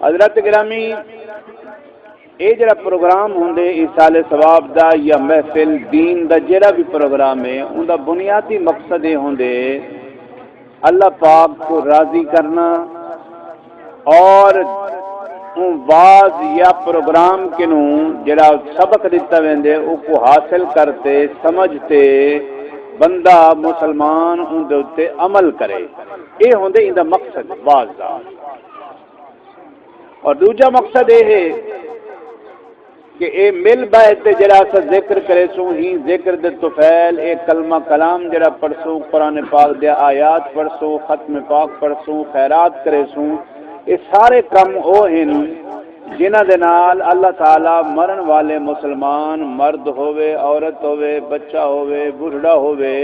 حضرت گرامی یہ جڑا پروگرام ہوندے ایصال ثواب دا یا محفل دین دا جڑا بھی پروگرام ہے ان دا بنیادی مقصد یہ ہوندے اللہ پاک کو راضی کرنا اور واز یا پروگرام کنوں جڑا سبق دیتا ویندے او کو حاصل کرتے سمجھتے بندہ مسلمان ان دے اوتے عمل کرے، یہ ہوندے ان دا مقصد واز دا۔ اور دوجا مقصد یہ ہے کہ اے مل بیٹھ تے جڑا سا ذکر کرے سوں ہی ذکر دے طفیل اے کلمہ کلام جڑا پڑھسوں قرآن پاک دے آیات پڑھسوں ختم پاک پڑھسوں خیرات کرے سوں، یہ سارے کم او ہیں جنہ دے نال اللہ تعالی مرن والے مسلمان مرد ہوئے عورت ہوئے بچہ ہوئے بڑھڑا ہوئے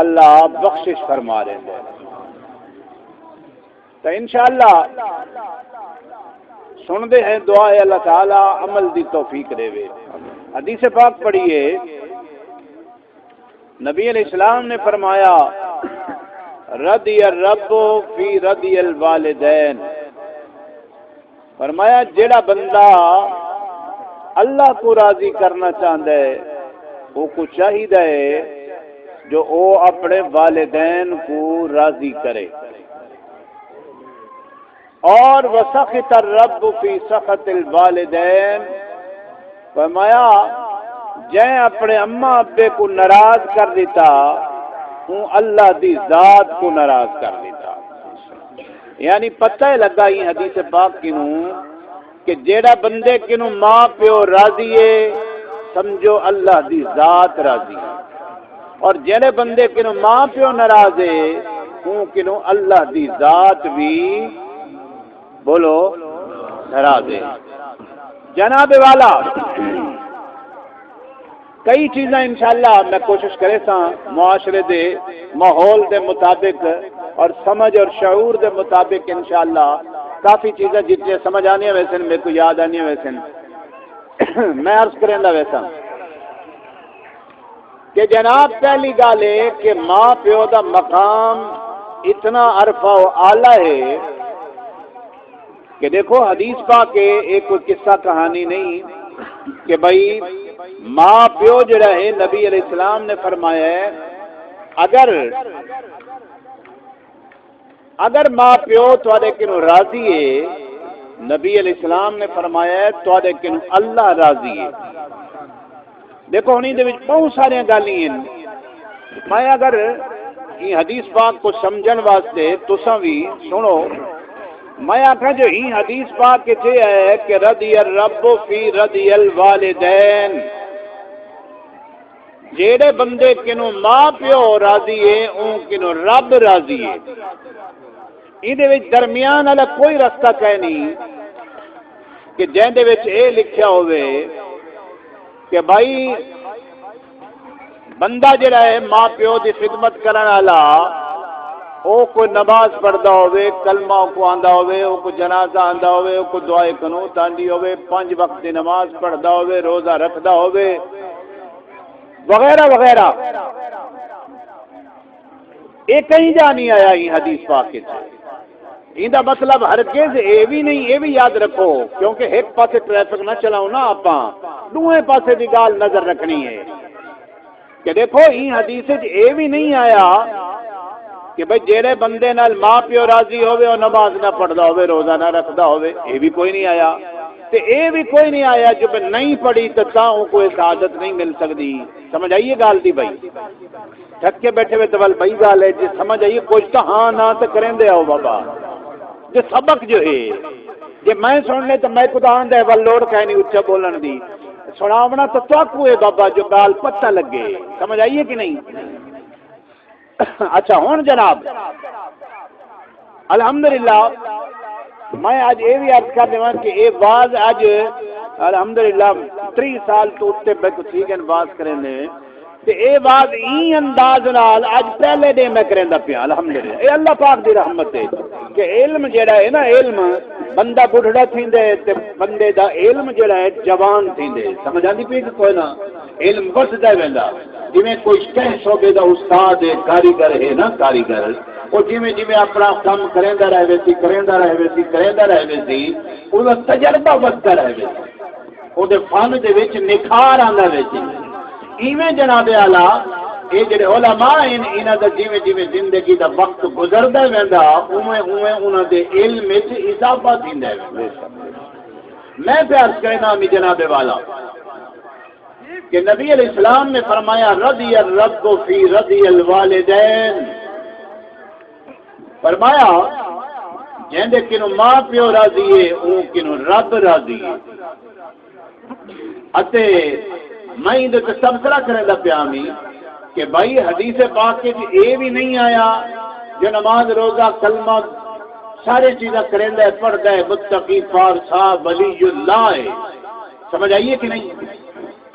اللہ بخشش فرما رہے ہیں۔ تو انشاءاللہ سن دے ہیں دعا ہے اللہ تعالیٰ عمل دی توفیق دے وے۔ حدیث پاک پڑھیے، نبی علیہ السلام نے فرمایا رضی الرب فی رضی الوالدین، فرمایا جیڑا بندہ اللہ کو راضی کرنا چاہتا ہے وہ کو چاہیے جو وہ اپنے والدین کو راضی کرے، اور وسخط الرب فی سخط الوالدین، فرمایا جائیں اپنے اماں ابے کو ناراض کر دیتا ہوں اللہ دی ذات کو ناراض کر دیتا۔ یعنی پتہ لگا یہ حدیث پاک کنوں کہ جیڑا بندے کنوں ماں پیو راضی ہے سمجھو اللہ دی ذات راضی ہے، اور جیڑے بندے کنوں ماں پیو ناراض ہے ہوں کنوں اللہ دی ذات بھی بولو ناراض ہے۔ جناب والا کئی چیزاں انشاءاللہ میں کوشش کرے سا معاشرے دے ماحول دے مطابق اور سمجھ اور شعور دے مطابق انشاءاللہ کافی چیزیں جتنے سمجھ آنی ہیں ویسے میرے کو یاد آنی ہیں ویسے میں عرض کریں دا ویسا کہ جناب پہلی گال ہے کہ ماں پیو دا مقام اتنا عرفہ و اعلیٰ ہے کہ دیکھو حدیث پاک کے ایک کوئی قصہ کہانی نہیں کہ بھائی ماں پیو جو رہے نبی علیہ السلام نے فرمایا ہے اگر ماں پیو تواڈے کنوں راضی ہے نبی علیہ السلام نے فرمایا ہے تواڈے کنوں اللہ راضی ہے۔ دیکھو ہنی دے وچ بہت سارے گالی ہیں، میں اگر یہ حدیث پاک کو سمجھن واسطے تساں بھی سنو، میں آخا جو ہی حدیث پاک کہتے ہے کہ رضی الرب فی رضی الوالدین، جیڑے بندے کنوں ماں پیو راضی ہے اون کنوں رب راضی ہے۔ یہ درمیان والا کوئی رستہ کہ نہیں کہ جن دے وچ اے لکھیا ہوئے کہ بھائی بندہ جڑا ہے ماں پیو دی خدمت کرن والا او کوئی نماز پڑھدا ہوئے کلمہ کو آندا ہوئے او کو جنازہ آندا ہوئے او کو دعائے قنوت آندی ہوئے 5 وقت دی نماز پڑھدا ہوئے روزہ رکھدا ہوئے وغیرہ وغیرہ، یہ کہیں جا نہیں آیا یہ حدیث پاک کے ان دا مطلب ہرگز یہ بھی نہیں، یہ بھی یاد رکھو کیونکہ ایک پاسے ٹریفک نہ چلاؤ نا آپاں دوسرے پاسے دی گال نظر رکھنی ہے کہ دیکھو یہ حدیث یہ بھی نہیں آیا کہ بھئی جیڑے بندے نال ماں پیو راضی ہوئے اور نماز نہ پڑھدا ہوئے روزہ نہ رکھدا ہوئے، یہ بھی کوئی نہیں آیا، تے یہ بھی کوئی نہیں آیا جو نہیں پڑھی تو تاں کوئی سعادت نہیں مل سکتی۔ سمجھ آئیے گال دی بھائی تھک کے بیٹھے ہوئے تو بھائی گال ہے جی سمجھ آئیے کچھ تو ہاں نہ تو کریں دے آؤ بابا جو سبق جو ہے جی میں سن لے تو میں خدا آن دے ول لوڑ کہیں نہیں اچھا بولن دی سناونا تو تاکو ہے بابا جو گال پتہ لگے۔ سمجھ آئیے کہ نہیں؟ اچھا ہون جناب الحمدللہ میں آج یہ بھی عرض کر دوں کہ یہ باز آج الحمدللہ 3 سال تو اتنے میں ٹھیک ہے باز کریں تے اے باز این انداز نال آج پہلے دے میں کریں دا پیا الحمدللہ۔ اے اللہ پاک دی رحمت ہے کہ علم جڑا ہے نا علم بندہ بڑھڑا تھیندے تے بندے دا علم جڑا ہے جوان تھیندے۔ سمجھ آندی پئی کہ کوئی نہ علم بڑھدا ویندا جویں کوئی کہیں شعبے دا استاد ہے کاریگر ہے نا کاریگر وہ جویں اپنا کام کریندا رہے سی وہ تجربہ بدتا رہے وہ فن دے وچ نکھار آندا وچ ایویں جناب اعلی یہ جڑے علماء ہیں انہاں دا جویں جویں زندگی دا وقت گزردا ویندا اوویں اوویں انہاں دے علم وچ اضافہ تھیندا ویندا میں پیار کہنا می جناب والا کہ نبی علیہ السلام نے فرمایا رضی الرب فی رضی الوالدین فرمایا جہندے کنو ماں پیو راضی ہے اون کنو رب راضی ہے اتے میں اندر تبصرہ کرنے دا پیامی کہ بھائی حدیث پاک کے یہ بھی نہیں آیا جو نماز روزہ کلمہ سارے چیزیں کریندا ہے پڑھتا ہے متقی فارسا ولی اللہ ہے سمجھ آئیے کہ نہیں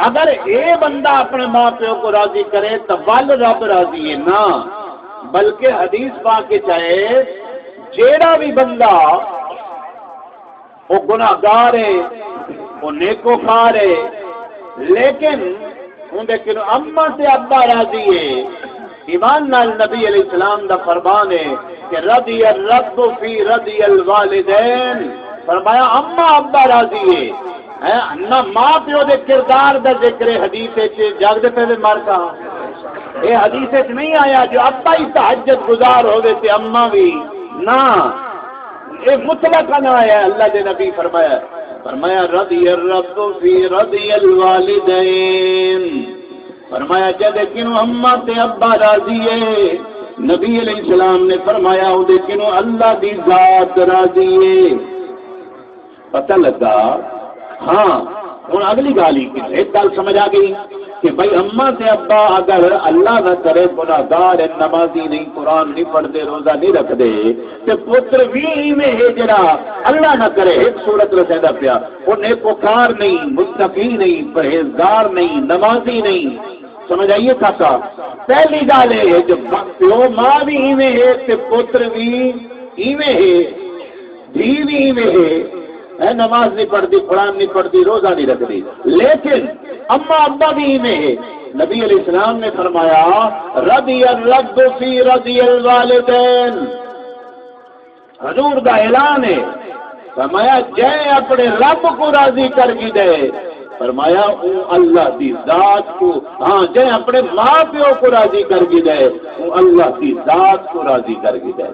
اگر یہ بندہ اپنے ماں پیو کو راضی کرے تو ول رب راضی ہے نا بلکہ حدیث پاک کے چاہے جیڑا بھی بندہ وہ گناہگار ہے وہ نیکوکار ہے لیکن اندر اما سے ابا راضی ہے ایمان نال نبی علیہ السلام دا فرمان ہے کہ رضی الرب فی رضی الوالدین فرمایا اما ابا راضی ہے نہ ماں پیو دے کردار دا ذکر حدیث جاگ دے پہلے مارکا یہ حدیث نہیں آیا جو ابا ہی تہجد گزار ہوئے تے اما بھی نہ یہ مطلق نہ آیا اللہ دے نبی فرمایا رضی الرب فی رضی الوالدین فرمایا جب کنو اما تے ابا راضی ہے نبی علیہ السلام نے فرمایا وہ کنو اللہ دی ذات راضی ہے پتہ لگا ہاں ہوں اگلی گال ہی ایک گل سمجھ آ گئی کہ بھائی اما سے ابا اگر اللہ نہ کرے گناہگار نمازی نہیں قرآن نہیں پڑھتے روزہ نہیں رکھتے تو پتر بھی میں ہے جڑا اللہ نہ کرے ایک صورت رسیدہ پیا وہ نیکوکار نہیں متقی نہیں پرہیزگار نہیں نمازی نہیں سمجھ آئیے کاکا پہلی گال ہے جو پیو ماں بھی ایویں ہے تے پتر بھی ایویں ہے دھی بھی ایویں ہے نماز نہیں پڑھتی قرآن نہیں پڑھتی روزہ نہیں رکھتی لیکن اما ابا بھی میں ہے نبی علیہ السلام نے فرمایا رضی الرب فی رضی الوالدین حضور دا اعلان ہے فرمایا جے اپنے رب کو راضی کر کی دے فرمایا او اللہ دی ذات کو ہاں جے اپنے ماں پیو کو راضی کر کی دے او اللہ دی ذات کو راضی کر کی دے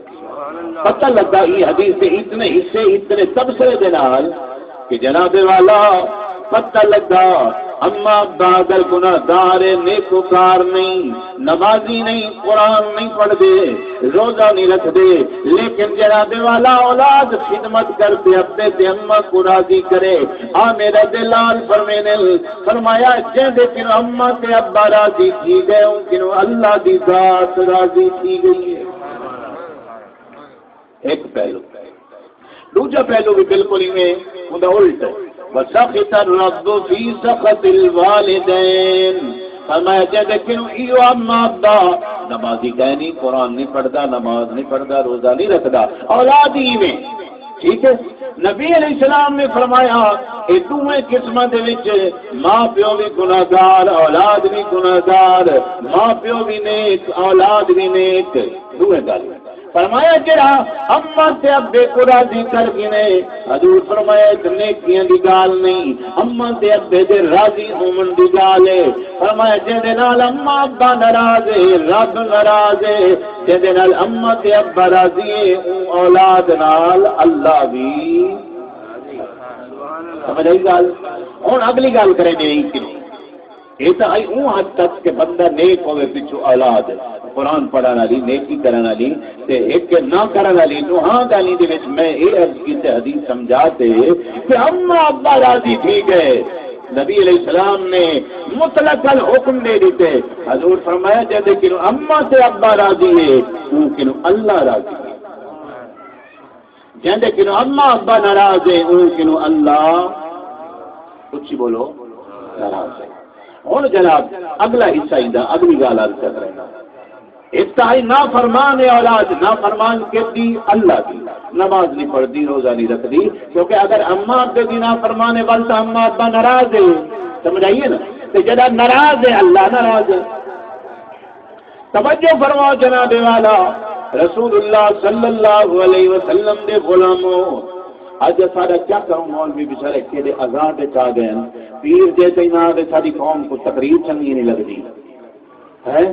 پتہ لگا یہ حدیث سے اتنے حصے اتنے تبصرے دے نال کہ جناب والا پتہ لگا اما ابا اگر گناہگار نیکوکار نہیں نمازی نہیں قرآن نہیں پڑھتے روزہ نہیں رکھتے لیکن جناب والا اولاد خدمت کرتے اپنے تے اما کو راضی کرے آ میرا دلال فرمایا جہدے کنو اما تے ابا راضی تھی گئے ان کنو اللہ دی ذات راضی تھی گئی ہے ایک پہلو دوسرا پہلو بھی بالکل ہی میں خدا الٹ وسخط الرب فی سخط الوالدین فرمایا جے کنو ایو اما ابا نمازی کہہ نہیں قرآن نہیں پڑھتا نماز نہیں پڑھتا روزہ نہیں رکھتا اولاد ہی میں ٹھیک ہے نبی علیہ السلام نے فرمایا یہ دوویں قسماں دے وچ ماں پیو بھی گناہگار اولاد بھی گناہگار ماں پیو بھی نیک اولاد بھی نیک دوویں گل فرمایا جڑا اما تے ابے کو راضی کر گنے حضور فرمایا نیکیاں دی گال نہیں اما تے ابے دے راضی ہون دی گال ہے فرمایا جے نال اما ابا ناراض ہے رب ناراض ہے جے نال اما تے ابا راضی ہے اولاد نال اللہ بھی سمجھ آئی گل ہن اگلی گل کریں گے یہ تو آئی اون حد تک کہ بندہ نیک ہوئے پچھو اولاد قرآن پڑھا والی نیکی کرنے والی تے ایک نہ کرنے والی تو ہاں گالی دے وچ میں یہ عرض کی حدیث سمجھاتے کہ اما ابا راضی ٹھیک ہے نبی علیہ السلام نے مطلق حکم دے دیتے حضور فرمایا جیسے کہ اما سے ابا راضی ہے وہ کہ اللہ راضی ہے جیسے کہ اما ابا ناراض ہے وہ کہ اللہ کچھ بولو ناراض ہے ہوں جناب اگلا حصہ ہی اگلی گال کر رہا اتائی نا فرمان اولاد نا فرمان کہتی اللہ کی نماز نہیں پڑھتی روزہ نہیں رکھتی کیونکہ اگر اما ابے کی نا فرمانے والا تو اما ابا ناراض ہے سمجھائیے نا تو جدا ناراض ہے اللہ ناراض ہے توجہ فرماؤ جناب والا رسول اللہ صلی اللہ علیہ وسلم دے غلاموں اج سارا کیا کروں مولوی بیچارے کہڑے آزاد آ گئے پیر جیسے نہ آدھے ساری قوم کو تقریر چنگی نہیں لگتی ہے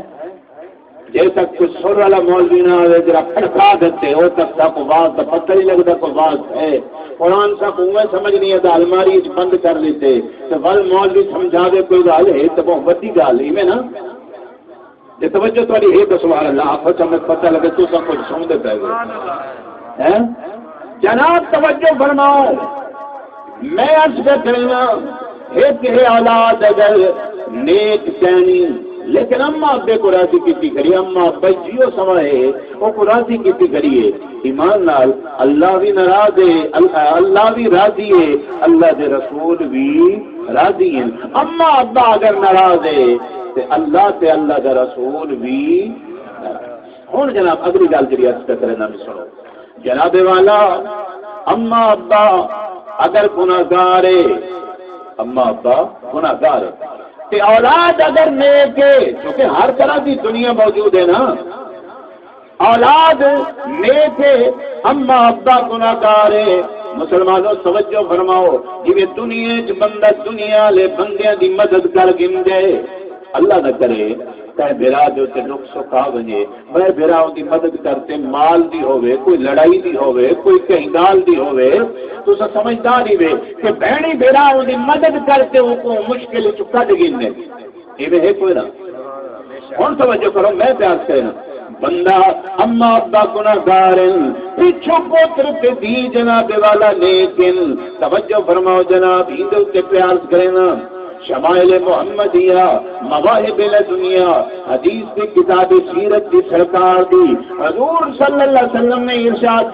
جب تک کوئی سر والا مولوی نہ آئے جرا کھڑکا دیتے وہ تک سا کو واز کا پتہ نہیں لگتا کوئی واز ہے قرآن سا کو سمجھ نہیں آتا الماری بند کر لیتے تو ول مولوی سمجھا دے کوئی گل ہے تو بہت بڑی گل ہے نا جی توجہ تاری ہے تو سبحان اللہ آپ چمک پتہ لگے تو سب کچھ سن دیتا ہے جناب توجہ فرماؤ میں عرض کرنا ایک ہے اولاد اگر نیک کہنی لیکن اما ابے کو راضی کیتی کریے اما ابا جیو سمائے وہ کو راضی کیتی کریے ایمان نال اللہ بھی ناراض ہے اللہ بھی راضی ہے اللہ دے رسول بھی راضی ہیں اما ابا اگر ناراض ہے تو اللہ تے اللہ دا رسول بھی ہوں جناب اگلی گل جی عرض کرنا بھی سنو جناب والا اما ابا اگر گناہگار ہے اما ابا گناہگار کہ اولاد اگر نیک ہے کیونکہ ہر طرح کی دنیا موجود ہے نا اولاد نیک ہے اما ابا گناہگار ہے مسلمانوں توجہ فرماؤ جی دنیا چ بندہ دنیا لے بندیاں دی مدد کر گندے اللہ نہ کرے تے بیرا جو تے دکھ سکھ آ وجے میں بیرا دی مدد کرتے مال دی ہوے کوئی لڑائی دی ہوے کوئی کہیں گال دی ہوے تو سمجھدار ہی وے کہ بہنی بیرا دی مدد کرتے وہ کو مشکل چ کڈ گنے ایویں ہے کوئی نہ ہن توجہ کرو میں پیار کرنا بندہ اما ابا گناہگار پیچھو پوتر تے دی جناب والا لیکن توجہ فرماؤ جناب ہندو تے پیار کرنا شمائل محمدیہ مواہب دنیا حدیث کی کتاب سیرت کی سرکار دی حضور صلی اللہ علیہ وسلم نے ارشاد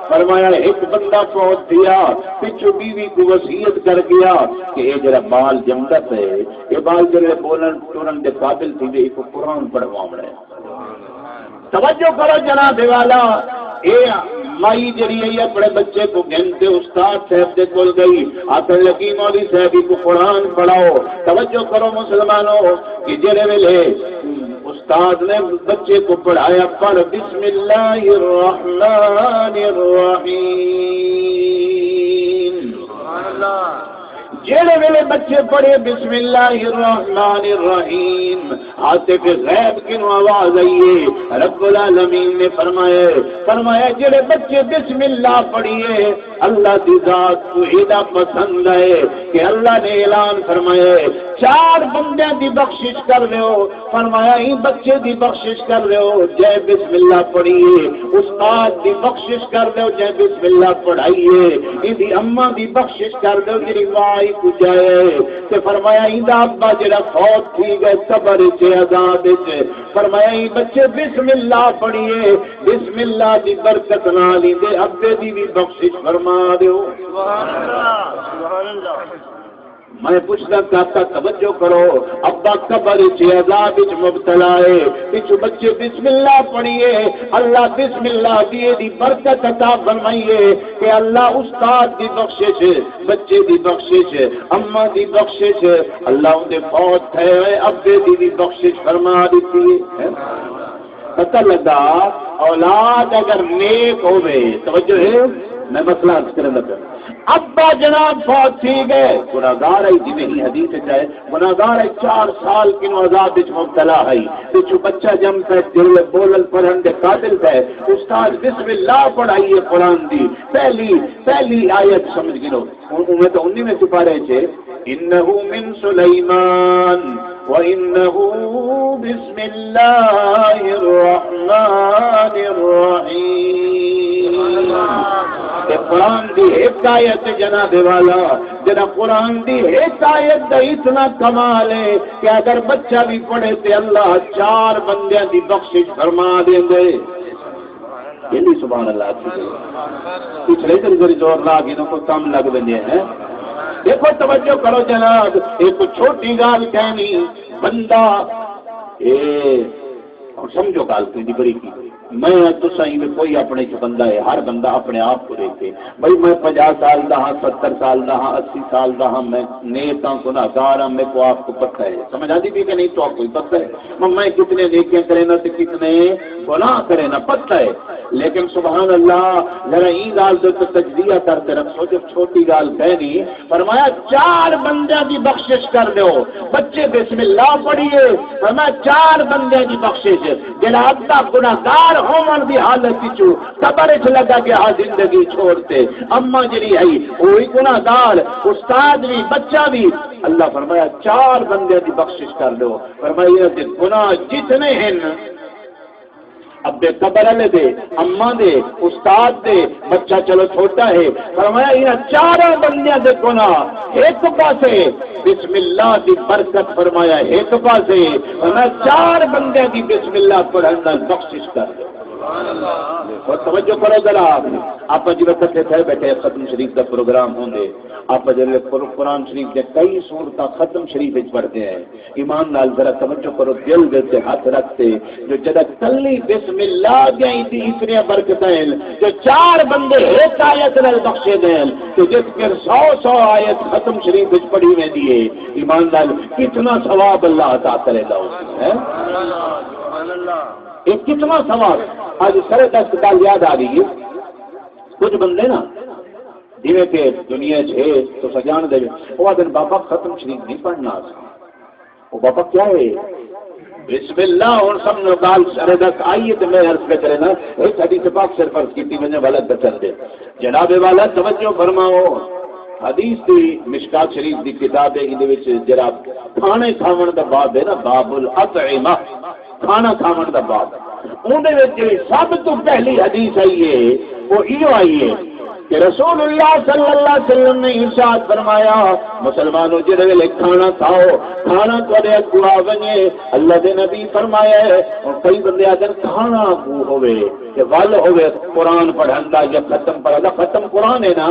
فرمایا ایک بندہ فوت دیا پچھو بیوی کو وصیت کر گیا کہ یہ جرا بال جمدت ہے یہ بال جرے بولن ٹورن دے قابل تھی ایک قرآن پڑھواؤں ہے توجہ کرو جناب والا اے مائی جڑی ہے اپنے بچے کو گھنٹے استاد صاحب دے کول گئی آخر لگی مولوی صاحب کو قرآن پڑھاؤ توجہ کرو مسلمانوں کہ جڑے ویلے استاد نے بچے کو پڑھایا پر بسم اللہ الرحمن الرحیم سبحان اللہ جڑے ویلے بچے پڑھے بسم اللہ الرحمن الرحیم آتے پہ غیب کنو آواز آئیے رب العالمین نے فرمایا جڑے بچے بسم اللہ پڑھیے اللہ دی ذات کو ایڈا پسند ہے کہ اللہ نے اعلان فرمایا 4 بندیاں دی بخشش کر رہے ہو فرمایا ہی بچے دی بخشش کر رہے ہو جے بسم اللہ پڑھیے استاد دی بخشش کر رہے ہو جے بسم اللہ پڑھائیے ایدی اماں دی بخشش کر رہے ہو جی وائی کو جائے تے فرمایا ایندا ابا جڑا فوت تھی گئے قبر چ عذاب وچ فرمایا ای بچے بسم اللہ پڑھیے بسم اللہ دی برکت نال دے ابے دی بھی بخشش فرما دیو سبحان اللہ سبحان اللہ میں پوچھنا چاہتا توجہ کرو ابا قبر چ عذاب وچ مبتلا ہے پچھو بچے بسم اللہ پڑھیے اللہ بسم اللہ دی برکت عطا فرمائیے کہ اللہ استاد دی بخشش بچے دی بخشش اماں دی بخشش اللہ ان دے فوت ہے ابے دی بھی بخشش فرما دیتی ہے پتہ لگا اولاد اگر نیک ہوئے توجہ ہے میں مسئلہ عرض کرنے لگا ابا جناب فوت تھی گئے گناہگار ہے جی نہیں حدیث چاہے گناہگار ہے 4 سال کنو عذاب وچ مبتلا ہے پچھو بچہ جمتا ہے دل بولن پڑھن دے قابل ہے استاد بسم اللہ پڑھائیے قرآن دی پہلی آیت سمجھ گنو میں تو 19 سپارے چھے انہو من سلیمان وانہو بسم اللہ الرحمن الرحیم کہ قرآن دی ایک آیت جناب والا جنا قرآن دی ایک آیت دا اتنا کمال ہے کہ اگر بچہ بھی پڑھے تے اللہ 4 بندیاں دی بخشش فرما دیں گے یہ نہیں سبحان اللہ پچھلے دن کوئی زور لا گی کو کم لگ بندے ہیں دیکھو توجہ کرو جناب ایک چھوٹی گال کہنی بندہ سمجھو گال کی بڑی کی میں تسائی میں کوئی اپنے چ بندہ ہے، ہر بندہ اپنے آپ کو دیکھے بھائی میں 50 سال دا ہاں، 70 سال دا ہاں، 80 سال دا ہاں، میں نیک ہاں، گناہگار ہاں، میرے کو آپ کو پتہ ہے، سمجھ آتی بھی کہ نہیں؟ تو آپ کو پتہ ہے میں کتنے نیکیاں کرے نا، کتنے گناہ کرے نا، پتہ ہے۔ لیکن سبحان اللہ ذرا ای گال تو تجزیہ کرتے رکھو، جب چھوٹی گال کہنی فرمایا 4 بندے کی بخشش کر دو، بچے بسم اللہ پڑھیے، فرمایا 4 بندے کی بخشش جڑا ادھا گناہگار ہون دی حالت وچ قبر وچ لگا گیا زندگی چھوڑتے، اما جڑی ہے وہی گناہگار، استاد بھی بچہ بھی، اللہ فرمایا 4 بندے کی بخشش کر دو۔ فرمایا کہ گناہ جتنے ہیں ابے قبر والے دے، اما دے، استاد دے، بچہ چلو چھوٹا ہے، فرمایا یہ 4 بندیاں دے گناہ ایک پاسے بسم اللہ دی برکت، فرمایا ایک پاسے فرمایا 4 بندے دی بسم اللہ پڑھن نال بخشش کر دو۔ اور توجہ کرو ذرا، آپ جی کٹھے تھے بیٹھے ختم شریف کا پروگرام ہوں گے، آپ قرآن شریف کے کئی سورتیں ختم شریف پڑھتے ہیں، ایمان نال ذرا توجہ کرو، دل دے ہاتھ رکھتے جو جدا کلی بسم اللہ گئی تھی اتنی برکتیں جو 4 بندے ایک آیت نال بخشے دیں، تو جس کے 100 آیت ختم شریف پڑھی میں دیے، ایمان نال کتنا ثواب اللہ عطا کرے گا اس میں، یہ کتنا ثواب۔ آج سر دست گل یاد آ گئی ہے، کچھ بندے نا جی کہ دنیا ہے تو سجان دے وہ دن بابا ختم شریف نہیں پڑھنا، وہ بابا کیا ہے بسم اللہ اور سب نے گال سر دست آئیے تو میں عرض پہ کرے نا ایک حدیث پاک سے فرض کی تھی، میں نے والا بچن دے جناب والا توجہ فرماؤ، حدیث دی مشکات شریف دی کتاب ہے، یہ جرا کھانے کھاون دا باب ہے نا، باب الاطعمہ، کھانا کھاون دا باب، اندر سب تو پہلی حدیث آئی ہے وہ ایو آئی ہے کہ رسول اللہ صلی اللہ علیہ وسلم نے ارشاد فرمایا مسلمانوں جڑے ویلے کھانا کھاؤ، کھانا تھوڑے اگو آ بنے، اللہ دے نبی فرمایا ہے، اور کئی بندے اگر کھانا اگو ہوئے کہ ول ہوئے قرآن پڑھن دا یا ختم پڑھا دا، ختم قرآن ہے نا،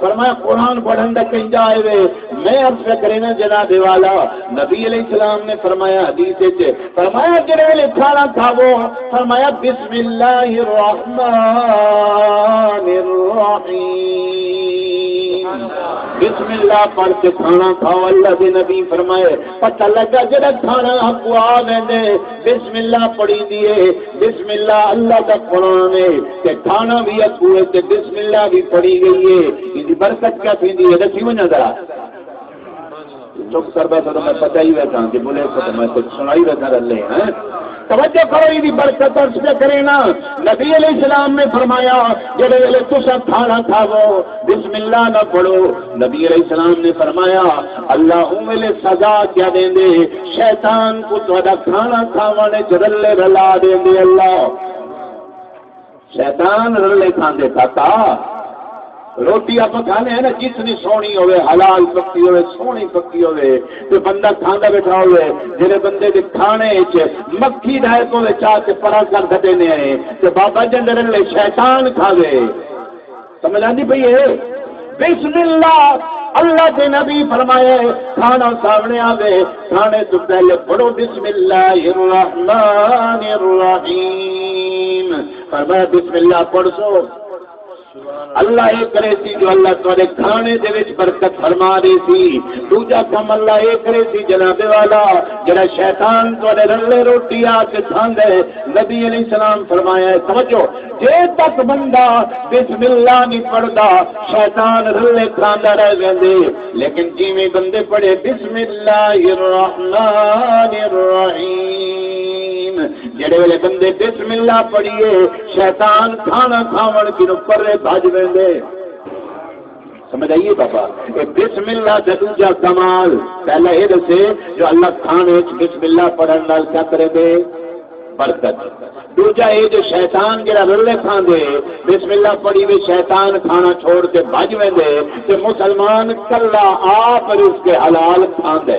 فرمایا قرآن پڑھن دا کہیں جائے وے، میں عرض کرے نا جناب والا نبی علیہ السلام نے فرمایا حدیث وچ فرمایا جڑے ویلے کھانا کھاؤ، فرمایا بسم اللہ الرحمن الرحیم، بسم اللہ پڑھ کے کھانا کھاؤ، اللہ کے نبی فرمائے پتہ لگا جڑا کھانا آپ کو آ ویندے بسم اللہ پڑھی دیے، بسم اللہ اللہ کا قرآن ہے کہ کھانا بھی اکو ہے کہ بسم اللہ بھی پڑھی گئی ہے، اس کی برکت کیا تھی دی ہے دسی وجہ ذرا چپ کر بیٹھا تو میں پتہ ہی بیٹھا کہ بولے تو میں کچھ سنائی بیٹھا رہے ہیں، توجہ کرو، یہ برکت عرض پہ کرے نا، نبی علیہ السلام نے فرمایا جب ویلے تسا کھانا کھاو بسم اللہ نہ پڑھو، نبی علیہ السلام نے فرمایا اللہ ویلے سزا کیا دیں دے، شیطان کو تہاڈا کھانا کھاوانے رلے رلا دیں دے، اللہ شیطان رلے کھاندے کھاتا، روٹی آپ کھانے ہیں نا جتنی سونی ہوئے حلال پکی ہوئے سونی پکی ہوئے تو بندہ کھانا بیٹھا ہوئے، جنہیں بندے کے کھانے مکھی ڈائے کو چاہ کے پرا کر دینے ہیں تو بابا جندر لے شیطان کھاوے، سمجھ آتی پئی ہے؟ بسم اللہ اللہ کے نبی فرمائے کھانا سامنے آوے کھانے تو پہلے پڑھو بسم اللہ الرحمن الرحیم، فرمایا بسم اللہ پڑھ سو، اللہ یہ کرے سی جو اللہ تھوڑے کھانے دے وچ برکت فرما دے سی، دوجا کم اللہ یہ کرے سی جناب والا جڑا شیطان تھوڑے رلے روٹی آ کے کھاندے، نبی علیہ السلام فرمایا ہے سمجھو جے تک بندہ بسم اللہ نہیں پڑھدا شیطان رلے کھاندا رہ ویندے، لیکن جویں بندے پڑھے بسم اللہ الرحمن الرحیم، جڑے ویلے بندے بسم اللہ پڑھیے شیطان کھانا کھاون کی پر بھاج ویندے، سمجھ آئیے بابا، بسم اللہ کا دوجا کمال پہلا یہ دسے جو اللہ کھانے بسم اللہ پڑھن نال کیا کرے دے برکت، دوجا یہ جو شیطان جڑا رلے کھاندے بسم اللہ پڑھی وے شیطان کھانا چھوڑ کے بھاج ویندے تے مسلمان کلا آپ رزق حلال کھاندے،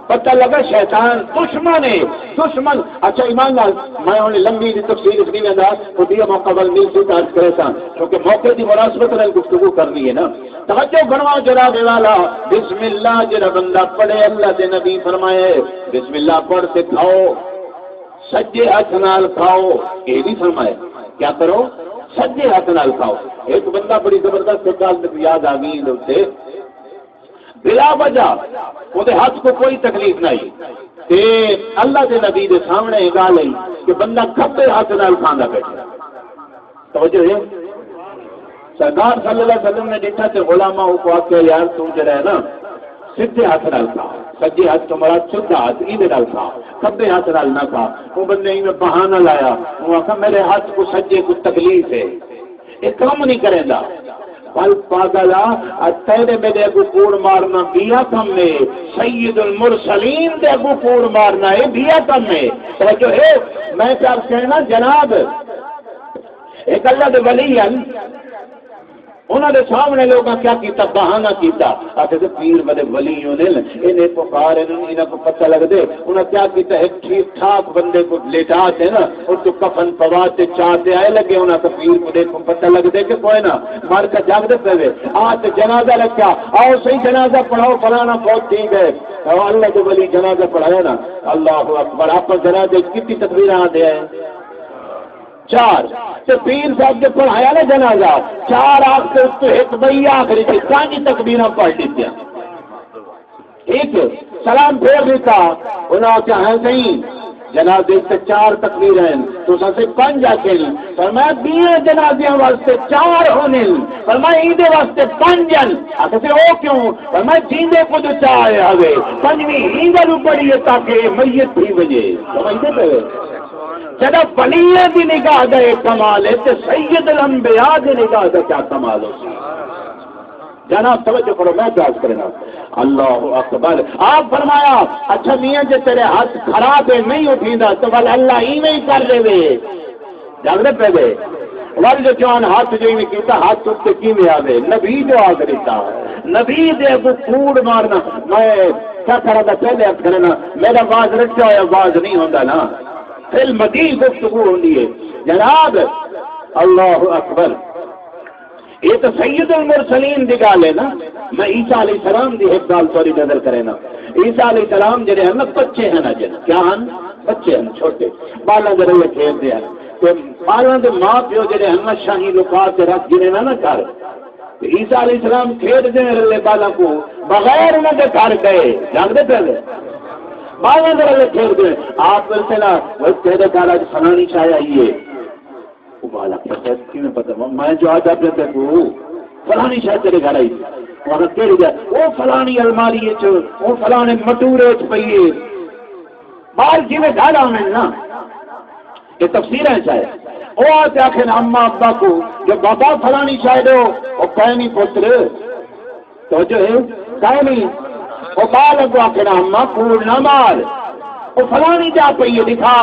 پتہ لگا شیطان دشمن ہے، دشمن۔ اچھا ایمان لال میں ہوں لمبی تفصیل اس نہیں لینا، خود یہ موقع بل مل سے تاج کرے تھا کیونکہ موقع کی مناسبت میں گفتگو کرنی ہے نا، توجہ بنواؤ جناب والا بسم اللہ جڑا بندہ پڑھے اللہ کے نبی فرمائے بسم اللہ پڑھ کے کھاؤ، سجے ہاتھ نال کھاؤ، یہ نہیں فرمایا کیا کرو، سجے ہاتھ نال کھاؤ۔ ایک بندہ بڑی زبردست گل مجھے یاد آ گئی اسے، بلا وجہ وہ ہاتھ کو کوئی تکلیف نہیں تے اللہ کے نبی دے سامنے یہ گل آئی کہ بندہ کھبے ہاتھ نال کھانا بیٹھا، توجہ ہے، سرکار صلی اللہ علیہ وسلم نے دیکھا تے علماء کو آخیا یار تو جڑا ہے نا سیدھے ہاتھ نال کھا، سجے ہاتھ تو مراد سیدھا ہاتھ ای نال کھا، کھبے ہاتھ نال نہ کھا۔ وہ بندے میں بہانہ لایا، وہ آخا میرے ہاتھ کو سجے کو تکلیف ہے، یہ کام نہیں کرے گا، بل پاگلا تیرے میرے اگو کوڑ مارنا بیا کم ہے، سید المرسلین دے اگو کوڑ مارنا ہے بیا کم ہے۔ توجہ ہے، میں کیا کہنا جناب، ایک اللہ دے ولی ہیں، انہوں نے سامنے لوگاں کیا کیتا، بہانہ کیتا، آتے تھے پیر بڑے ولی ہونے انہیں پکار انہیں کو پتہ لگ دے، انہوں نے کیا کیتا، ایک ٹھیک ٹھاک بندے کو لیٹاتے نا اور تو کفن پواتے چاہتے آئے لگے، انہوں نے پیر کو دیکھو پتہ لگ دے کہ کوئی نا مار کا جاگ دے پہلے آج جنازہ رکھا، آؤ صحیح جنازہ پڑھاؤ فلانا بہت ٹھیک ہے، اللہ کے ولی جنازہ پڑھایا نا، اللہ اکبر، آپ پر جنازے کتنی تکبیریں آتے ہیں، 4 تو پیر صاحب نے پڑھایا نا جنازہ 4 آخ سے اس کو ایک بئی آخری تھی 5 تکبیریں پڑھ لیتے ہیں، ٹھیک ہے، سلام پھیر دیتا، انہوں نے کہا ہے صحیح جنازے سے 4 تکبیریں تو سے 5 آکے فرمایا 20 جنازیاں واسطے 4 ہونے، فرمایا ایندے واسطے 5 آکے سے او کیوں، فرمایا جیندے کو جو چاہے ہوئے 5ویں ایندے رو پڑی ہے تاکہ میت بھی وجے، سمجھتے پہ جب ولیہ دی نگاہ دا ایک کمال ہے تو سید الانبیاء دی نگاہ دا کیا کمال ہوتا ہے، جناب توجہ کرو، میں پیاس کرنا، اللہ اکبر۔ آپ فرمایا اچھا میاں جے تیرے ہاتھ خراب ہے نہیں اٹھیندا تو بل اللہ ہی نہیں کر دے وے، جاگرے پہ دے ول جو جوان ہاتھ جو ہی کیتا ہاتھ تو کی میں آوے، نبی جو آگ دیتا نبی دے کو کوڑ مارنا، میں کیا کرا تھا پہلے اب کرنا میرا باز رکھا ہوا باز نہیں ہوتا نا، پھر مدی گفتگو ہوتی ہے جناب، اللہ اکبر۔ یہ تو سید المرسلین دی گال ہے نا، میں عیسیٰ علیہ السلام دی ایک گال سوری نظر کرے نا، عیسیٰ علیہ السلام جڑے ہیں نا بچے ہیں نا جن کیا ہیں بچے ہیں چھوٹے بالاں دے رلے کھیل دے ہیں، تو بالاں دے ماں پیو جڑے ہیں نا شاہی لکا کے رکھ گنے نا گھر، عیسیٰ علیہ السلام کھیل دے رلے بالاں کو بغیر انہوں دے گھر گئے، جان دے پہلے بالاں دے رلے کھیل دے، آپ بلتے نا وہ تیرے گھر آج فلانی چاہے آئیے، بالا میں پتا میں جو آج آپ کو فلانی شاید تیرے گھر آئی وہاں کہڑی جائے وہ فلانی الماری وہ فلانے مٹورے پیے بال جی میں گھر آنے نا، یہ تفسیر ہے چاہے وہ آتے آخر اما ابا کو جو بابا فلانی شاید ہو وہ کہے نہیں پتر تو جو ہے کہے نہیں، وہ بال اگو آخر اما کوڑ نہ مار، وہ فلانی جا پیے دکھا،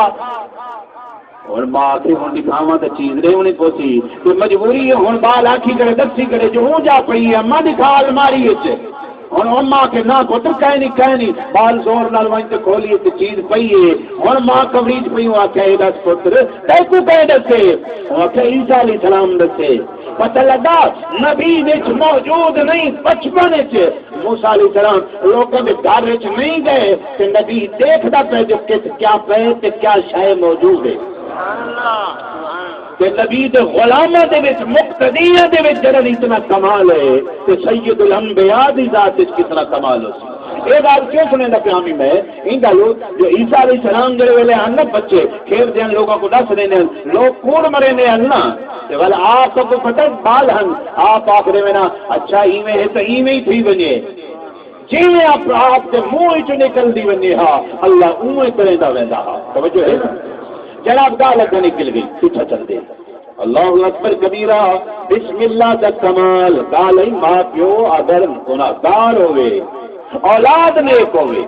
اور ماں کے ہوں دکھاوا تو چیز نہیں ہونی پوسی کہ مجبوری ہے ہوں بال آخی کرے دسی کرے جو ہوں جا پئی ہے اما دکھا الماری ہوں اما کے نہ پتر کہہ نہیں بال زور نال وہیں کھولیے تو چیز پئی ہے ہوں ماں کمریج پئی ہوں آخیا یہ دس پتر تیکو کہہ دسے آخیا عیسیٰ علیہ السلام دسے، پتہ لگا نبی وچ موجود نہیں، بچپن موسیٰ علیہ السلام لوگوں کے گھر نہیں گئے کہ نبی دیکھتا پہ جو کیا پہ کیا شے موجود ہے، کہ نبی دے غلاموں دے وچ مقتدیاں دے وچ جڑا اتنا کمال ہے کہ سید الانبیاء دی ذات وچ کتنا کمال ہو سی۔ یہ گل کیوں سنے دا پیامی میں ان گل جو عیسیٰ علیہ السلام جڑے ویلے ہیں نا بچے کھیل دین لوگوں کو دس دینے ہیں لوگ کوڑ مرے نے نا تے والا آپ کو پتہ بال ہن آپ آخرے میں نا اچھا ایویں ہے تو ایویں ہی تھی بنے جی میں آپ کے منہ وچ نکل دی بنے ہاں اللہ اوے کریندا ویندا ہاں، توجہ ہے نا جناب گال اگے نکل گئی پیچھے چل دے، اللہ اکبر کبیرہ، بسم اللہ دا کمال، گال ہی ماں پیو اگر گناہگار ہوئے اولاد نیک ہوئے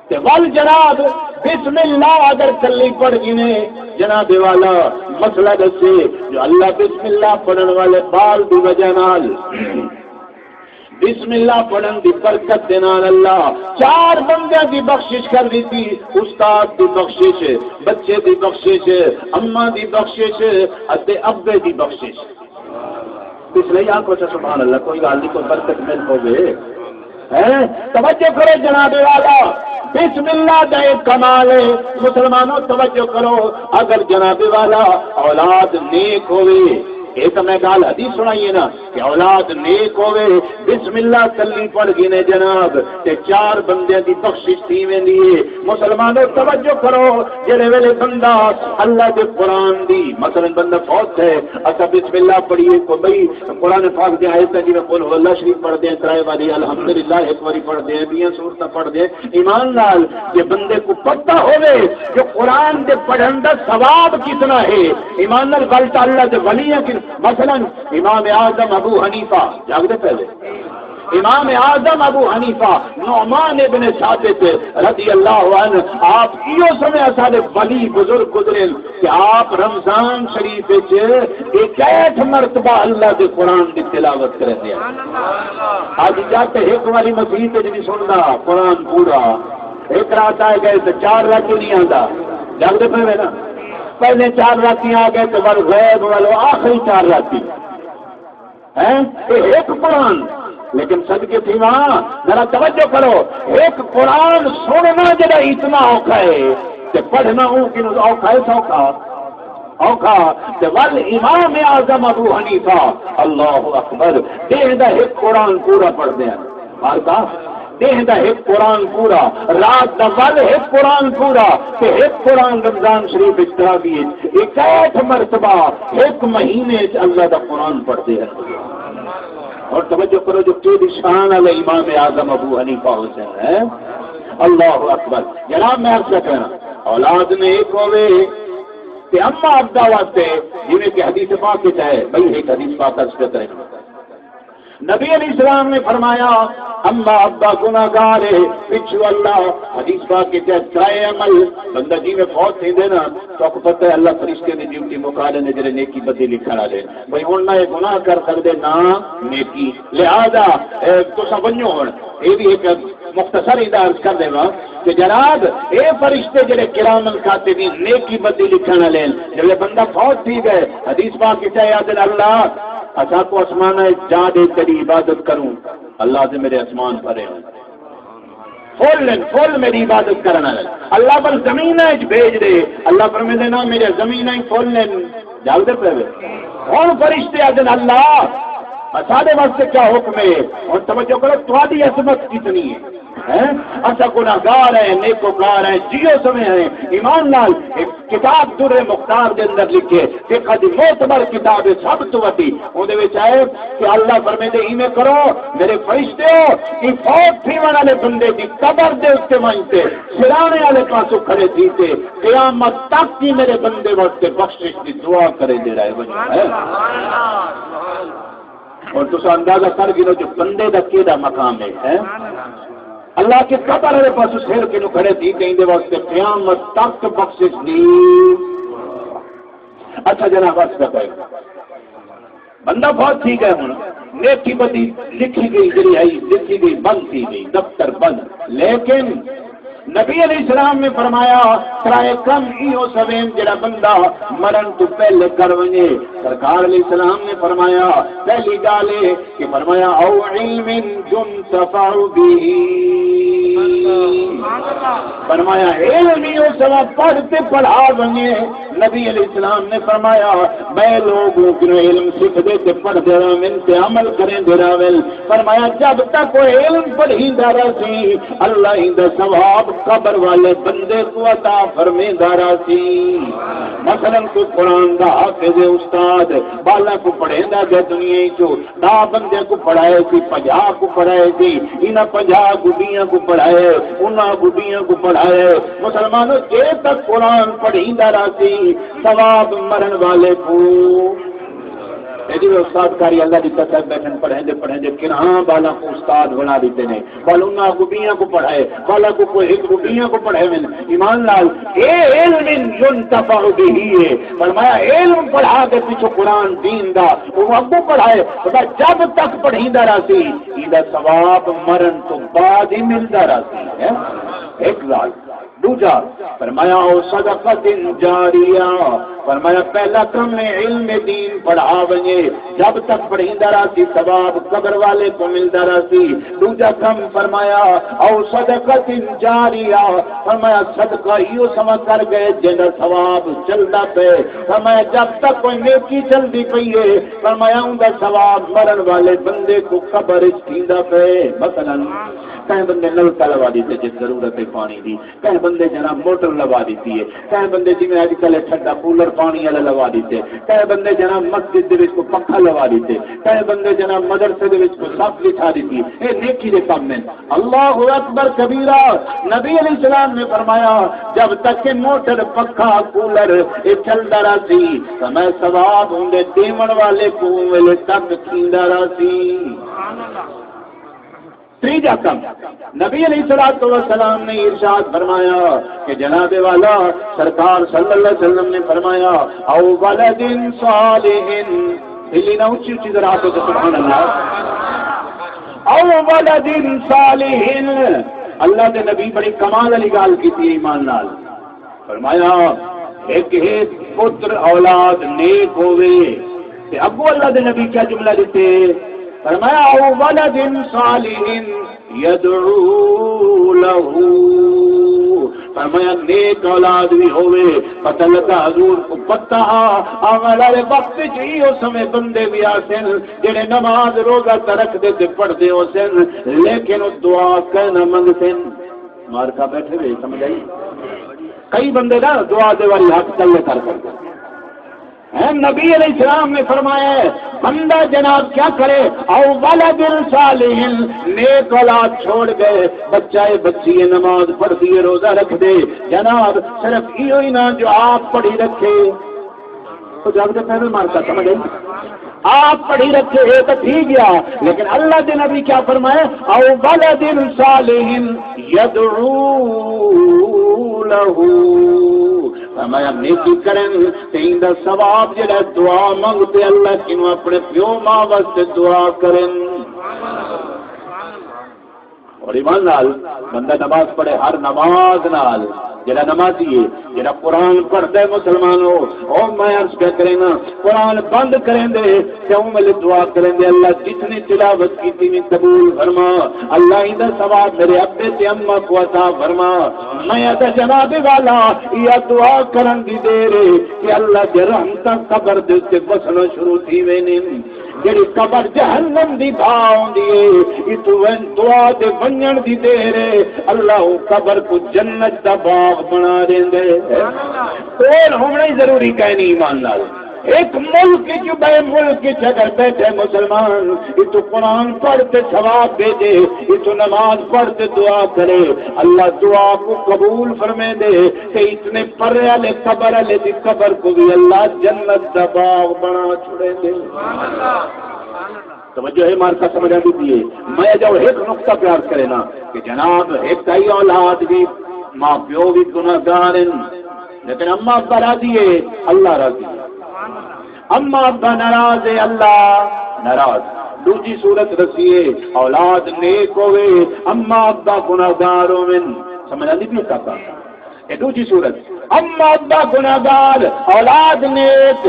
تے ول جناب بسم اللہ اگر کلی پڑھ گنے جناب والا مسئلہ دسے جو اللہ بسم اللہ پڑھن والے بال دی وجہ نال بسم اللہ پڑھن دی برکت دے نال اللہ 4 بندیاں دی بخشش کر دیتی، استاد دی بخشش، بچے دی بخشش، اماں دی بخشش اتے ابے دی بخشش، اس لیے آنکھوں سے سبحان اللہ کوئی گل نہیں کوئی برکت مل ہوگی ہے توجہ کرو جناب والا، بسم اللہ کا ایک کمال ہے مسلمانوں، توجہ کرو، اگر جناب والا اولاد نیک ہوئے، ایک میں گال حدیث سنائیے نا کہ اولاد نیک ہوئے بسم اللہ کلی پڑھ گنے جناب تے 4 بندے دی بخشش تھی ویندی ہے۔ مسلمانوں توجہ کرو، جڑے ویلے بندہ اللہ دے قرآن دی مثلا بندہ فوت ہے، اچھا بسم اللہ پڑھیے کو بھئی قرآن پاک دی آیت جی میں قل اللہ شریف پڑھ دیں، ترائے والی الحمدللہ ایک باری پڑھ دیں، 20 سورتاں پڑھ دیں، ایمان نال یہ بندے کو پتہ ہوئے کہ قرآن دے پڑھن دا ثواب کتنا ہے، ایمان نال گل تے اللہ دے ولی ہیں کہ مثلا امام اعظم ابو حنیفہ جاگتے پہلے امام اعظم ابو حنیفہ نعمان ابن ثابت رضی اللہ عنہ، آپ کیوں سمے سارے ولی بزرگ گزرے کہ آپ رمضان شریف ایک 8 مرتبہ اللہ کے قرآن کی تلاوت کرتے ہیں۔ آج جاتے ایک والی مسجد نہیں سننا قرآن پورا، ایک رات آئے گئے تو 4 رات نہیں آتا، جاگتے پہ نا، پہلے 4 راتی آ گئے تو بل غیب والو آخری 4 راتی ہیں ایک قرآن، لیکن صدقے تھی وہاں ذرا توجہ کرو، ایک قرآن سننا جڑا اتنا اوکھا ہے کہ پڑھنا کہ اوکھا ہے سوکھا اوکھا کہ ول امام اعظم ابو حنیفہ اللہ اکبر دیکھ دا ایک قرآن پورا پڑھ دیں بارکا دیکھ دا ایک قرآن پورا رات دا ول ایک قرآن پورا کہ ایک قرآن رمضان شریف اجترا بھی 8 مرتبہ ایک مہینے اللہ دا قرآن پڑھتے ہیں۔ اور توجہ کرو جو کی شان علی امام اعظم ابو حنیفہ حسین ہے، اللہ اکبر۔ جناب میں آپ سے کہنا اولاد نے ایک ہوئے کہ اما ابدا واسطے جنہیں کہ حدیث پاک کے چاہے بھئی ایک حدیث پاک اس پہ کریں، نبی علیہ السلام نے فرمایا اما ابا گناہگار ہے پچھو اللہ حدیث پاک کے تحت کرائے عمل بندہ جی میں فوت تھی دینا تو آپ کو پتہ ہے اللہ فرشتے نے ڈیوٹی مقالے نے جڑے نیکی بدی لکھنا لے بھئی ہن نہ گناہ کر سکتے نہ نیکی، لہذا تو سمجھو ہن یہ بھی ایک مختصر ہدایت کر دے گا کہ جناب اے فرشتے جڑے کرام الکاتبین نیکی بدی لکھنا لے جب بندہ فوت تھی گئے حدیث پاک کے چاہے اللہ اچھا کو آسمان جا دے تیری عبادت کروں، اللہ سے میرے آسمان بھرے فل میری عبادت کرنا ہے، اللہ پر زمین بھیج دے، اللہ پر میں دینا میرے زمین فل جال دے پہ اور فرشتے آدن اللہ سارے واسطے کیا حکم ہے، اور توجہ کرو تمہاری عظمت کتنی ہے، اچھا گناہگار ہے نیکوکار ہے جیو سمے ہیں ایمان لال ایک کتاب در مختار کے اندر لکھے کہ قد معتبر کتاب ہے سب تو وتی اودے وچ ہے کہ اللہ فرمائے دے ایویں کرو میرے فرشتے ہو کہ فوت تھی والے بندے دی قبر دے اوتے وانتے سرانے والے پاسوں کھڑے تھی تے قیامت تک کی میرے بندے واسطے بخشش دی دعا کرے دے رہے وجہ ہے۔ اور تو اندازہ کر گنو جو بندے دا کیڑا مقام ہے اللہ کے قبر والے پاس سیر کے نو کھڑے تھی کہیں دے واسطے قیامت تک بخشش دی۔ اچھا جناب واسطہ کہے بندہ بہت ٹھیک ہے ہوں نیکی بدی لکھی گئی جڑی آئی لکھی گئی بند تھی گئی دفتر بند، لیکن نبی علیہ السلام نے فرمایا کرائے کم ایو سویم جڑا بندہ مرن تو پہلے کر ونجے، سرکار علیہ السلام نے فرمایا پہلی گالے کہ فرمایا او علم ينتفع به، فرمایا علم ایو سوا پڑھتے پڑھا ونجے، نبی علیہ السلام نے فرمایا میں لوگوں کو علم سکھ دے تے پڑھ دے رہا من تے عمل کریں دے رہا ویل، فرمایا جب تک وہ علم پڑھی دا رہی اللہ ہی دا ثواب قبر والے بندے کو عطا فرمیندہ راسی۔ مثلا کوئی قرآن دا حافظ استاد بالا کو پڑھیندا دے دنیا چو 10 بندے کو پڑھائے تھی 50 کو پڑھائے تھی انہاں 50 گڈیاں کو پڑھائے انہاں گڈیاں کو پڑھائے، مسلمانوں جے تک قرآن پڑھیندا راسی ثواب مرن والے کو جی استاد کاری اللہ کی طرف بیٹھن پڑھیں دے کنہاں بالا کو استاد بنا دیتے ہیں بال انہاں گڈیاں کو پڑھائے بالا کو کوئی ایک گڈیاں کو پڑھے میں ایمان لال اے علم ينتفع به ہے، فرمایا علم پڑھا کے پیچھے قرآن دین دا وہ ابو پڑھائے بتا جب تک پڑھیندا راسی ایندا ثواب مرن تو بعد ہی ملدا راسی ہے۔ ایک گل دوجا فرمایا او صدقۃ جاریہ، فرمایا پہلا کم ہے علم دین پڑھا ونجے، جب تک پڑھیندا رہسی ثواب قبر والے کو ملدا رہسی۔ دوجا کم فرمایا او صدقۃ جاریہ، فرمایا صدقہ ایو سما کر گئے جندا ثواب چلدا پے، فرمایا جب تک کوئی نیکی چلدی پئی ہے، فرمایا اوندا ثواب مرن والے بندے کو قبر وچ تھیندا پے۔ مثلا کہیں بندے نلکا لوا دیتے جس ضرورت ہے پانی دی، کہیں بندے جناب موٹر لوا دیتی ہے، کہیں بندے جی میں اج کل ٹھنڈا کولر پانی والا لوا دیتے، کہیں بندے جناب مسجد دے وچ کو پکھا لوا دیتے، کہیں بندے جناب مدرسے دے وچ کو صف بچھا دیتی، اے نیکی دے کام ہیں۔ اللہ اکبر کبیرہ، نبی علیہ السلام نے فرمایا جب تک کہ موٹر پکھا کولر اے چلدا رہسی، میں ثواب ہوندے دیون والے کو ویلے تک تھیندا رہسی۔ سبحان اللہ۔ تیجا کم نبی علیہ الصلوۃ والسلام نے ارشاد فرمایا کہ جناب والا سرکار صلی اللہ علیہ وسلم نے فرمایا او ولد صالح، دلی نہ اونچی اونچی ذرا تو سبحان اللہ، او ولد صالح، اللہ دے نبی بڑی کمال والی گل کیتی ایمان نال، فرمایا ایک پتر اولاد نیک ہوئے، تے ابو اللہ دے نبی کیا جملہ دیتے، فرمایا او ولد صالح یدعو له، فرمایا نیک اولاد بھی ہوئے، پتہ لگا حضور کو پتہ آنے والے وقت جی اس سمے بندے بھی آسن جڑے نماز روزہ ترک دے تے پڑھ دے ہو سن، لیکن دعا کہنا منگ سن، مار کا بیٹھے ہوئے سمجھ آئی، کئی بندے نا دعا دے والی حق چلے کر کرتے نبی علیہ السلام نے فرمایا بندہ جناب کیا کرے او ولد صالح، نیک اولاد چھوڑ گئے، بچہ بچی نماز پڑھ دیے روزہ رکھ دے، جناب صرف یہ ہی نہ جو آپ پڑھی رکھے تو جب سے پہلے مارتا سمجھ آئی، آپ پڑھی رکھے ہے تو ٹھیک گیا، لیکن اللہ کے نبی کیا فرمائے او ولد صالح یدعو له، فرمایا نیکی کریں تین دا ثواب جڑا دعا منگتے اللہ کنو اپنے پیو ماں واسطے دعا کریں۔ اور ایمان نال بندہ نماز پڑھے، ہر نماز نال جڑا نمازی ہے جڑا قرآن پڑھتا ہے مسلمانوں، او میں عرض کیا کریں نا قرآن بند کریں دے کیوں ملے دعا کریں دے اللہ جتنی تلاوت کی تھی قبول فرما، اللہ ہی دا ثواب میرے ابے تے اما کو عطا فرما، میں ادا جناب والا یہ دعا کرن دی دے رہے کہ اللہ دے رحمتاں قبر دے تے بسنا شروع تھی وینے، جڑی قبر جہنم دی بھاؤں دیئے اتو دعا دے بنجن دی دے رہے اللہ قبر کو جنت دا باغ بنا دیں دے، اور ہونا ہی ضروری کہنی ایمان نال، ایک ملک جو بے ملک اگر بیٹھے مسلمان اتو قرآن پڑھتے ثواب دے دے، اتو نماز پڑھتے دعا کرے، اللہ دعا کو قبول فرمے دے کہ اتنے پرے والے قبر والے دی قبر کو بھی اللہ جنت دا باغ بنا چھوڑے دے۔ توجہ ہے مارکا سمجھا دیجیے، میں جو ایک نقطہ پیار کرے نا کہ جناب ایک کئی اولاد بھی ماں پیو بھی گناہگار ہیں، لیکن اما ابا راضی ہے اللہ راضی ہے، اما ابا ناراض ہے اللہ ناراض۔ دوسری صورت رسیے اولاد نیک ہوئے اما ابا گناہگار ہوئے، سمجھا دیجیے کہا یہ دوسری صورت، اما ابا گناہگار اولاد نیک،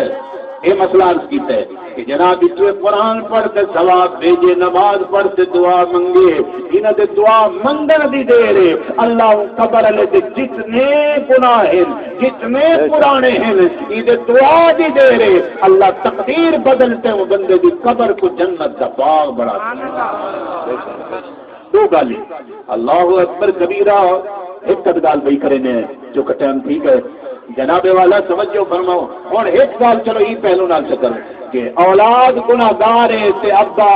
یہ مسئلہ عرض کیتا ہے کہ جناب اتنے قرآن پڑھتے ثواب بھیجے، نماز پڑھتے دعا منگے، انہاں دے دعا منگن دی دے رہے اللہ قبر علیہ دے جتنے گناہ ہیں جتنے پرانے ہیں یہ دعا دی دے رہے اللہ تقدیر بدلتے ہیں بندے دی قبر کو جنت کا باغ بڑھاتے ہیں۔ دو گالی اللہ اکبر کبیرہ، ایک گال بھائی کرے نے جو کٹن ٹھیک ہے جناب والا توجہ فرماؤ، اور ایک سال چلو یہ پہلو نال چکر کہ اولاد گناہگار ہے تے ابا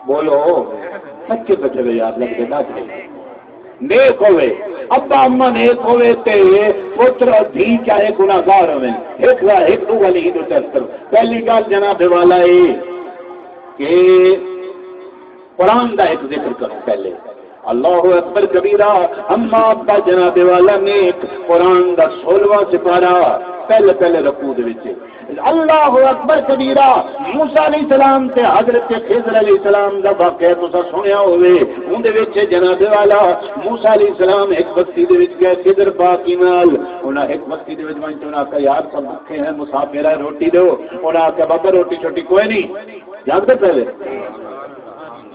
بولو سچے بچے ہوئے یاد لگتے نہ نیک ہوئے، ابا اما نیک ہوئے تے پتر دھی چاہے گناہگار ہوئے، ایک دو والی ہی دو ٹیسٹ کرو۔ پہلی گال جناب والا ہے کہ قرآن دا ایک ذکر کرو پہلے، اللہ اکبر کبیرہ اما ابا جناب والا نیک قرآن دا 16واں سپارہ پہلے پہلے رکوع دے وچ اللہ اکبر کبیرہ موسیٰ علیہ السلام تے حضرت خضر علیہ السلام دا واقعہ تساں سنیا ہوئے اون دے وچ جناب والا موسیٰ علیہ السلام ایک بستی دے وچ گئے خضر باقی نال انہاں ایک بستی دے وچ انہاں کہا یار سب بھوکے ہیں مسافر ہیں روٹی دو انہاں کہا بابا روٹی چھوٹی کوئی نہیں جاگتے پہلے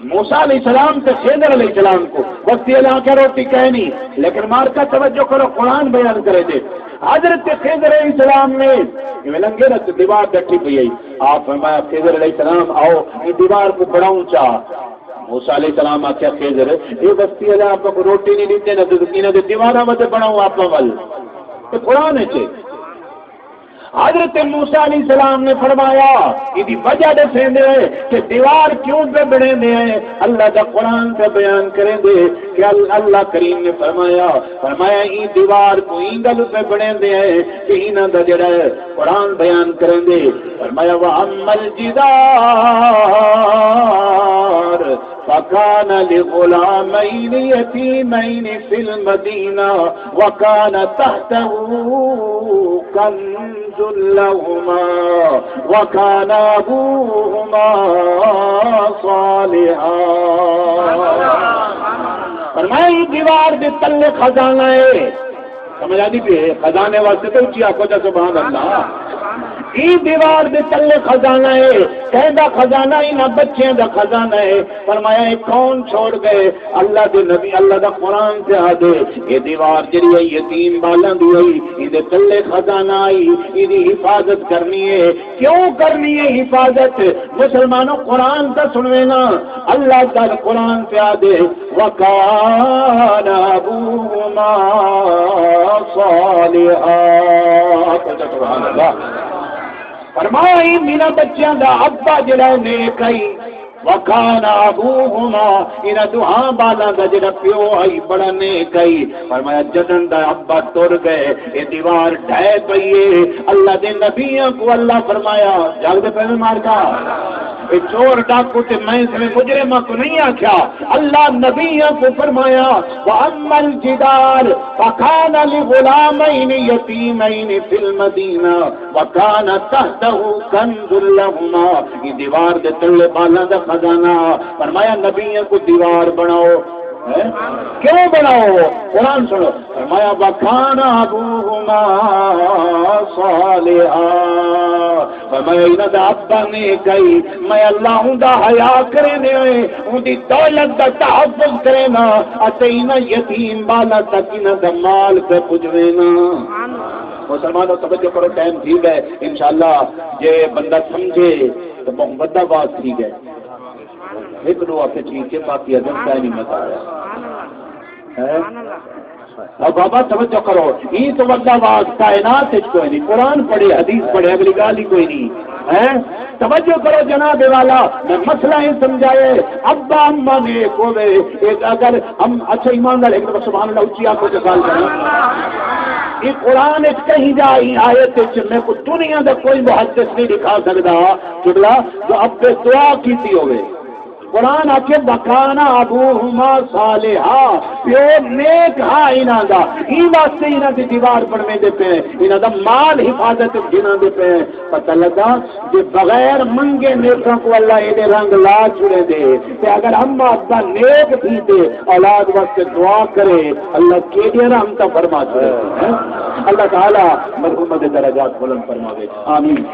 موسیٰ علیہ السلام تے خضر علیہ السلام کو وقتی اللہ کے روٹی کہنی لیکن مار کا توجہ کرو قرآن بیان کرے دے حضرت خضر علیہ السلام نے لنگے رت دیوار بیٹھی پئی آئی آپ فرمایا خضر علیہ السلام آؤ یہ دیوار کو بڑھاؤں چاہ موسیٰ علیہ السلام آکھیا خضر یہ بستی اللہ آپ کو روٹی نہیں دیتے نہ تو دیوارہ مدے بڑھاؤں آپ ول تو قرآن ہے حضرت موسیٰ علیہ السلام نے فرمایا یہ وجہ دسیں دے کہ دیوار کیوں پہ بنے دے ہیں اللہ کا قرآن پہ بیان کریں دے کہ اللہ کریم نے فرمایا یہ دیوار کو این گل پہ بنے دے ہیں کہ انہاں دا جڑا ہے قرآن بیان کریں دے فرمایا وَأَمَّا الْجِدَارُ فَكَانَ لِغُلَامَيْنِ يَتِيمَيْنِ فِي الْمَدِينَةِ وَكَانَ تَحْتَهُ كَنزٌ لَهُمَا وَكَانَ أَبُوهُمَا صَالِحًا فرمایا یہ دیوار دے تلے خزانہ ہے سمجھ آتی پہ خزانے واسطے تو اچھی آنکھوں جا سبحان اللہ یہ دیوار دے تلے خزانہ ہے کہندہ خزانہ ہی نہ بچے دا خزانہ ہے فرمایا یہ کون چھوڑ گئے اللہ دے نبی اللہ دا قرآن سے آدھے یہ دیوار جری ہے یتیم بالاں دی ہوئی یہ دے تلے خزانہ آئی یہ دی حفاظت کرنی ہے کیوں کرنی ہے حفاظت مسلمانوں قرآن تا سنوے نا اللہ دا قرآن سے آدھے وَقَانَ أَبُوهُمَا صَالِحًا سبحان اللہ فرمایا میرا بچیاں دا ابا جڑا نیک ہے وکان ابوہما ان دوہاں بالاں دا جڑا پیو ہے بڑا نیک ہے فرمایا جدن دا ابا ٹر گئے یہ دیوار ڈھے پئی اللہ دے نبیوں کو اللہ فرمایا جاگ دے پہلے مار کا اے چور ڈاکو تے میں سے مجرمہ کو نہیں آکھیا اللہ نبیوں کو فرمایا واما الجدار فكان لغلامين يتيمين في المدينة وكان تحته كنز لهما یہ دیوار دے تلے بالاں دا خزانہ فرمایا نبیوں کو دیوار بناؤ کیوں بناؤ قرآن سنو فرمایا وَكَانَ أَبُوهُمَا صَالِحًا فرمایا انہاں دا ابا نیک ہے میں اللہ ہوں دا حیا کرے نے ہوں دی دولت دا تحفظ کرے نا اتے انہاں یتیم بالا تک انہاں دا مال پہ پجوے نا مسلمانوں توجہ کرو ٹائم ٹھیک ہے انشاءاللہ یہ بندہ سمجھے تو محمد آباد ٹھیک ہے ایک دو آپ چیز کے باقی ادب کا نہیں بتا رہا اور بابا توجہ کرو یہ تو بندہ آواز کائنات کوئی نہیں قرآن پڑھے حدیث پڑھے اگلی گال ہی کوئی نہیں ہے توجہ کرو جناب والا میں مسئلہ ہی سمجھائے ابا اما نیک ہوئے ایک اگر ہم اچھا ایماندار ایک دفعہ سبحان اللہ اچھی آپ کو جسال کریں یہ قرآن کہیں جائیں آیت میں کو دنیا دا کوئی محدث نہیں دکھا سکتا چڑلا جو اب پہ دعا کیتی ہوئے قرآن آکے بکانا ابوہما صالحا پیو نیک ہاں انہاں دا ہی واسطے انہاں دی دیوار بننے دے پہ انہاں دا مال حفاظت جنہاں دے پہ پتہ لگا کہ بغیر منگے نیکوں کو اللہ یہ رنگ لا چھڑے دے کہ اگر ہم ابا نیک بھی دے اولاد واسطے دعا کرے اللہ کے دے رحمتہ فرما چھڑے اللہ تعالی مرحوم دے درجات بلند فرماوے آمین